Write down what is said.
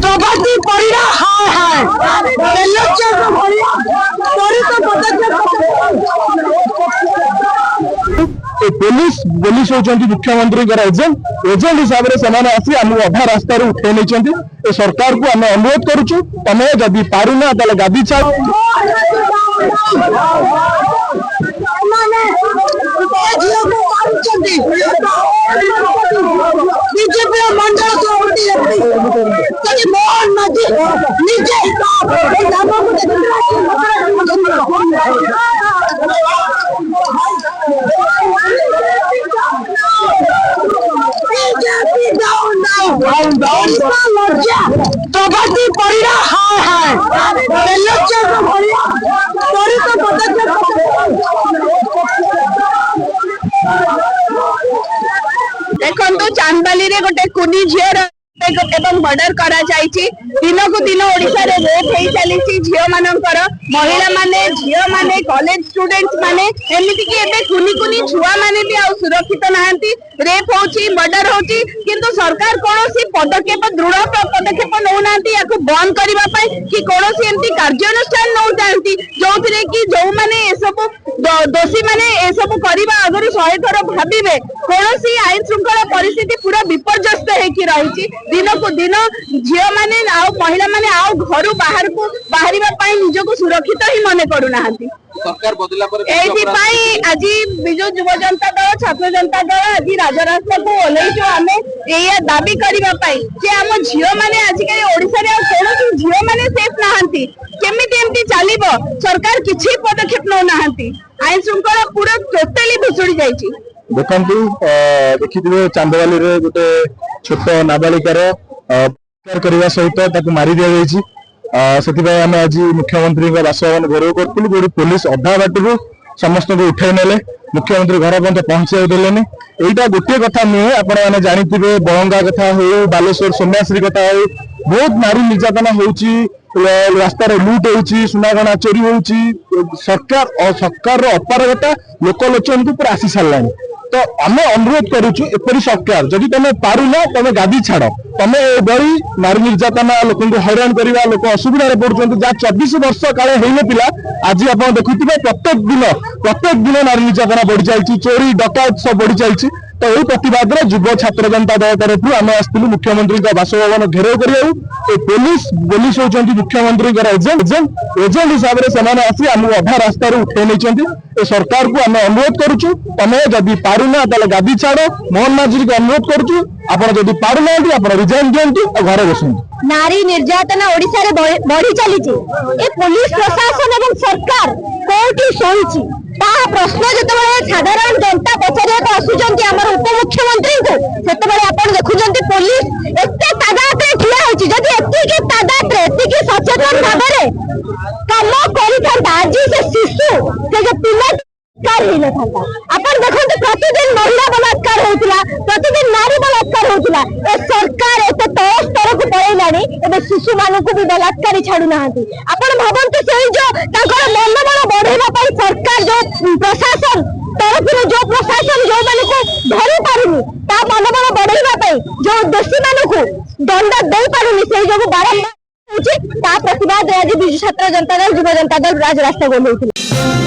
प्रगति पड़ा हाय हाय police police होती मुख्यमंत्री एजेंट हिसाब से आसी आम अधा रास्तार उठे नहीं सरकार को आम अनुरोध करुचु तमें जदि पारुना गादी छाड़ बीजेपी मंडल मोहन माझी निजे प्रगति पड़ा हाय हाय देखो चांदबाली रे गोटे कुनी झीर एवं मर्डर करा जायछि दिन को दिन ओडिसा रे रेप हे चलीछि झियो मानकर महिला माने झियो माने कॉलेज स्टूडेंट्स माने एमिति कि एबे कुनी कुनी छुआ माने भी आ सुरक्षित नाहंती रेप होछि मर्डर होछि किंतु सरकार कोनोसी पदक्षेप दृढ़ पदक्षेप नौ नांती याकु बंद करिबा पई कि कोनोसी एमिति कार्यानुष्ठान नौ जांती जोथिरे कि जो माने ए सब दोषी माने ए सब करिबा अगरु 100 थर भाबिबे कोनोसी आईन श्रृंखला परिस्थिति पूरा विपर्यस्त हे कि रहिछि दिन को दिन झियो माने आ महिला माने आ घर बाहर को बाहरिबा पई निजको सुरक्षित ही मने करू नाहंती सरकार बदला पर एथि पई आज बिजु युव जनता दल छात्र जनता दल आज राजरास्ता को ओलै जो हमें एया दाबी करिबा पई जे हम झियो माने आज के ओडिसा रे कोनो झियो माने सेफ नाहंती केमिति एमती चलीबो सरकार किछि पदक्षेप न नाहंती आईन श्रृंखला पूरा टोटली भुसुड़ी जाईछि देखंतु देखिथिबे चांदवाली रे गोटे छोट नाबालिकार करने सहित मारी दि जाइए आम आज मुख्यमंत्री बासभवन घेराव करूँ पुलिस अधा बाटू समस्त को उठे नेले मुख्यमंत्री घर पर्यंत पहुंचाई देलेनी एटा गोटे कथा नुहे आपने जानिथिबे बहंगा कथा हो बालेश्वर सोम्याश्री कथा हो बहुत नारी निर्यातना होउची रास्तार लुट होउची सुनागणा चोरी होउची सरकार अपारगता लोकलोचन को पूरा आसी सारानी तो आम अनुरोध करुचु एपरी सरकार जदि तुम पारुना तुम गादी छाड़ तुम बड़ी नारी निर्यातना लोक हैरान करवा लोक असुविधा पड़ुंट जहाँ 24 वर्ष काले होना आज आप देखुए प्रत्येक दिन नारी निर्यातना बढ़ी जाए चोरी डकायत सब बढ़ी जाए तो यही प्रतिवाद में युव छात्र जनता दल तरफ आम आसलु मुख्यमंत्री बासभवन घेराव कर पुलिस होती मुख्यमंत्री एजेंट हिसाब से आसी आम अधा रास्तार उठे नहीं सरकार को आम अनुरोध करुचु तमें जदि पारुना गादी छाड़ मोहन माझी को अनुरोध करुचु आप जदि पारुना आप रिजाइन दिंतु और घर बसंतु नारी निर्यातना ओडिसा रे बढ़ी चली ए पुलिस प्रशासन एवं सरकार कोठी सोईची ता प्रश्न जतबे साधारण जनता पचारिया आसुचंती हमर उपमुख्यमंत्री को सेतबे आपण देखुचंती पुलिस एते तादात रे ठिया होची जदि एते के तादात रे एते के सचेतन भाबरे काम करि थांता आज से शिशु से जो पिला कार ही न थांता आपण देखंतु प्रतिदिन महिला बलात्कार होतिला प्रतिदिन नारी बलात्कार होतिला ए सरकार एते तोस स्तर को पळैलानी एबे शिशु मानु को भी बलात्कारी छाडू नाहंती आपण भाबंतु सेही जो ताकर मनोबल बढ़ेबा पई सरकार जो प्रशासन तरफ जो प्रशासन जो मानु को धरि पारुनी ता मनोबल बढ़ेबा पई जो दोषी मानु को दंड देई पारुनी सेही जो बारंबार होची ता प्रतिवाद आज बिजु छात्र जनता दल युव जनता दल राज रास्ता को लेउथिले।